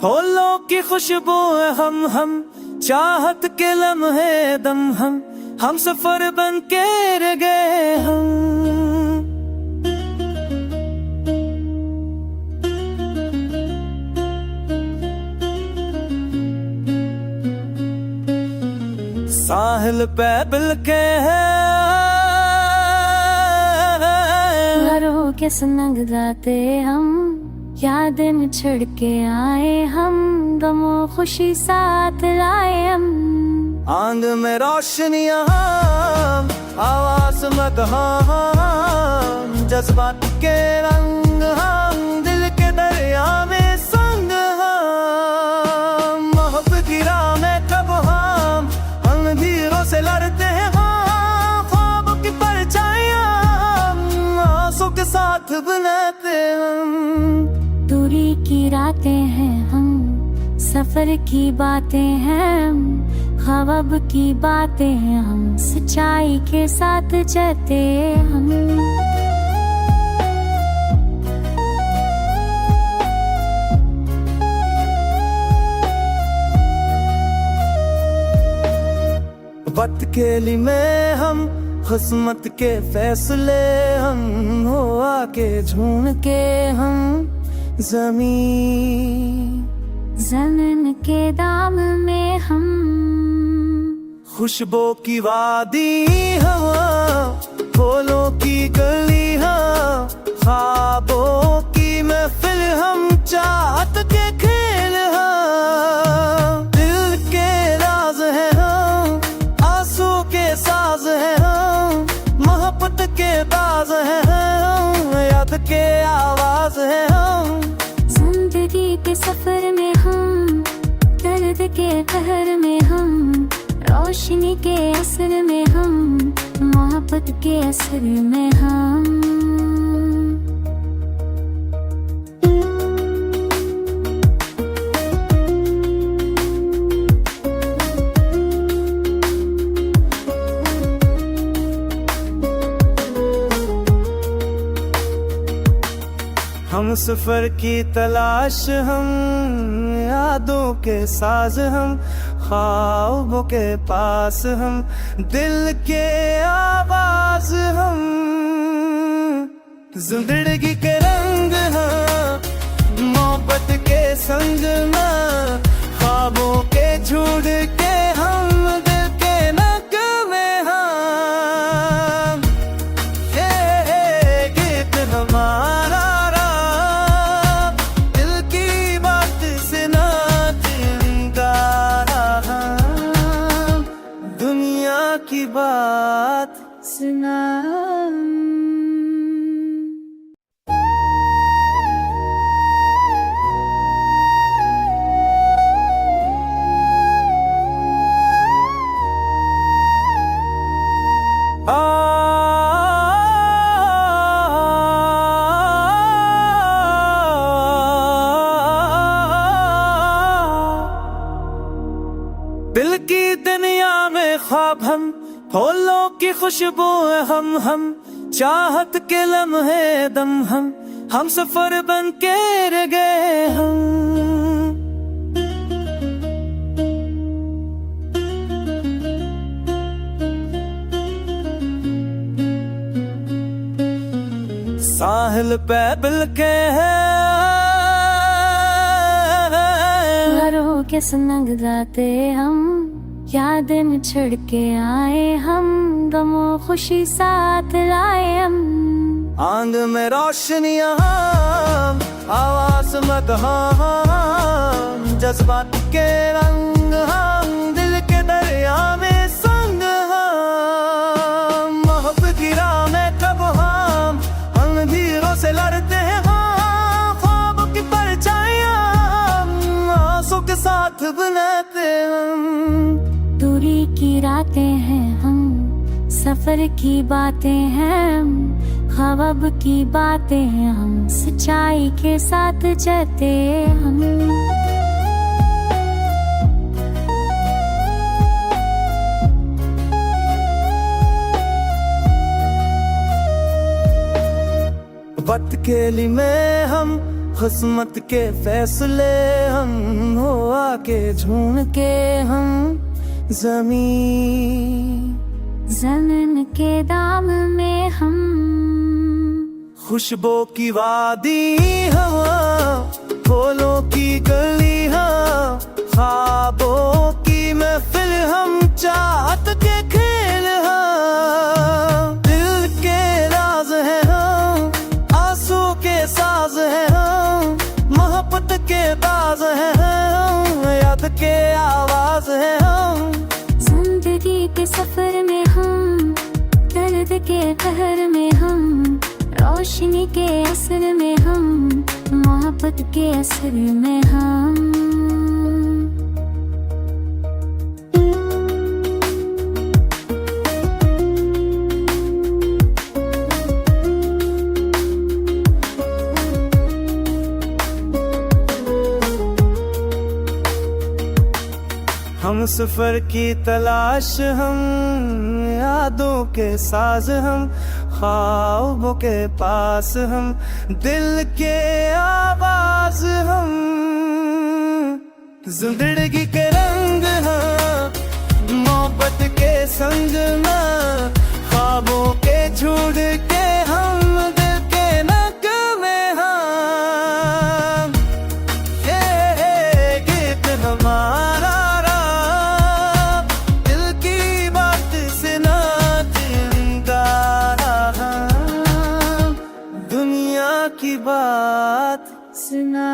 फूलों की खुशबू है हम चाहत के लम्हे दम हम सफर बन के रह गए हम। साहिल पे बिल के घरों के संग गाते हम, यादें में छिड़ के आए हम, गमों खुशी साथ लाए हम। आंग में रोशनियां आवाज मगहा जज्बात के रंग हम, दिल के दरिया में संग हम। मोहब्बत की राह में कब हम अंधेरों से लड़ते हैं, ख्वाबों की परछाइयां आंसू के साथ बनाते हम। दूरी की रातें हैं हम, सफर की बातें हैं, ख्वाब की बातें हैं हम, सच्चाई के साथ चलते हम। वक्त के लिए में हम किस्मत के फैसले हम, हो आके झूम के हम ज़मीन के दाम में हम। खुशबू की वादी हवा, फूलों की गली हाँ, ख्वाबों की महफिल हम, चाहत के खेल हाँ। दिल के राज है हम, आंसू के साज है हम, मोहब्बत के बाज है हम, याद के आवाज है हम। जिंदगी के सफर में हम, दर्द के कहर में हम, रोशनी के असर में हम, मोहब्बत के असर में हम। हम सफर की तलाश हम, यादों के साज हम, ख्वाबों के पास हम, दिल के आवाज हम। जिंदगी के रंग हाँ, मोहब्बत के संग में, ख्वाबों के झूठ के हम, दिल के नगमे हम। ये गीत हमारा की बात सुना। दिल की दुनिया में ख्वाब हम, फूलों की खुशबू है हम चाहत के लम्हे दम हम सफर बन के रह गए हम। साहिल पे बिल के घरों के संग गाते हम, यादें में छिड़ के आए हम, गमों खुशी साथ लाए हम। आंग में रोशनियां आवाज मगहा जज्बात के रंग हम, दिल के दरिया में संग हम। मोहब्बत की राह में कब हम अंधेरों से लड़ते हैं, ख्वाबों की परछाइयां आंसू के साथ बनाते हम। दूरी की रातें हैं हम, सफर की बातें हैं, ख्वाब की बातें हैं हम, सच्चाई के साथ चलते हम। वक्त के लिए में हम किस्मत के फैसले हम, हो आके झूम के हम ज़मीन के दाम में हम। खुशबू की वादी हवा, फूलों की गलियां, ख्वाबों की महफिल हम, चाहत के खेल हम। दिल के राज है हम, आंसू के साज है हम, मोहब्बत के बाज है हम, याद के आवाज है हम। जिंदगी के सफर में हम, दर्द के कहर में हम, रोशनी के असर में हम, मोहब्बत के असर में हम। हम सफर की तलाश हम, यादों के साज हम, ख्वाबों के पास हम, दिल के आवाज हम। जिंदगी के रंग हम, मोहब्बत के संग में, ख्वाबों के झूठ के हम, दिल के नगमे हम। ये गीत हमारा की बात सुना।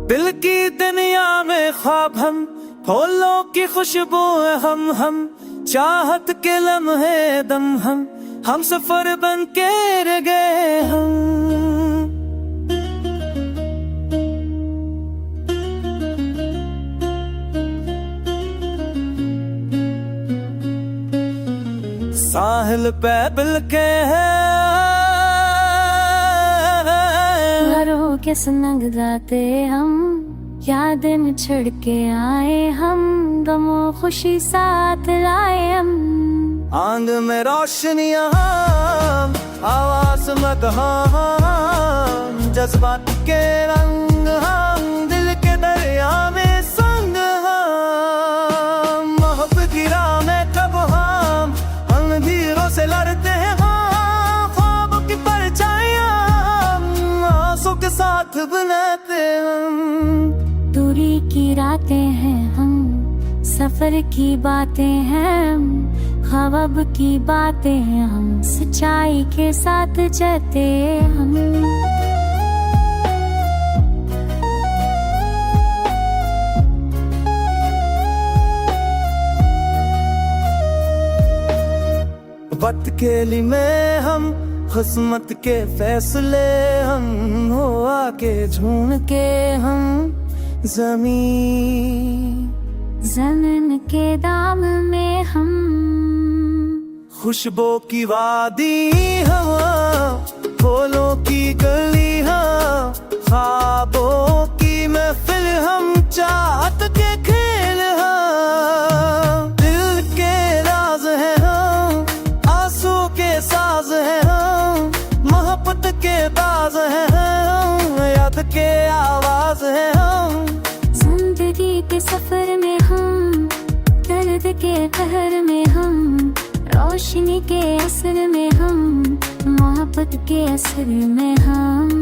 दिल की दुनिया में ख्वाब हम, फूलों की खुशबू हम, चाहत के लम्हे दम हम सफर बन के रह गए हम। साहिल पे बिल के घरों के संग गाते हम, यादें में छड़ के आए हम, गमों खुशी साथ लाए हम। आंग में रोशनियां हम, आवाज में हम, जज्बात के रंग हम, दिल के दरिया में संग हम। मोहब्बत की राह में कब हम अंधेरों से लड़ते हैं हम, ख्वाबों की परछाइयां हम, आंसू के साथ बनाते हम। दूरी की रातें हैं हम, सफर की बातें हैं हम, ख्वाब की बातें हैं हम, सच्चाई के साथ चलते हम। वक्त के लिए में हम, किस्मत के फैसले हम, हो आके झूम के हम ज़मीन के दाम में हम। खुशबू की वादी हवा, फूलों की गलियां, ख्वाबों की महफिल हम, चाहत के खेल हम। दिल के राज है हम, आंसू के साज है हम, मोहब्बत के बाज है हम, याद के आवाज है हम। जिंदगी के सफर में हम, दर्द के कहर में हम, रोशनी के असर में हम, मोहब्बत के असर में हम।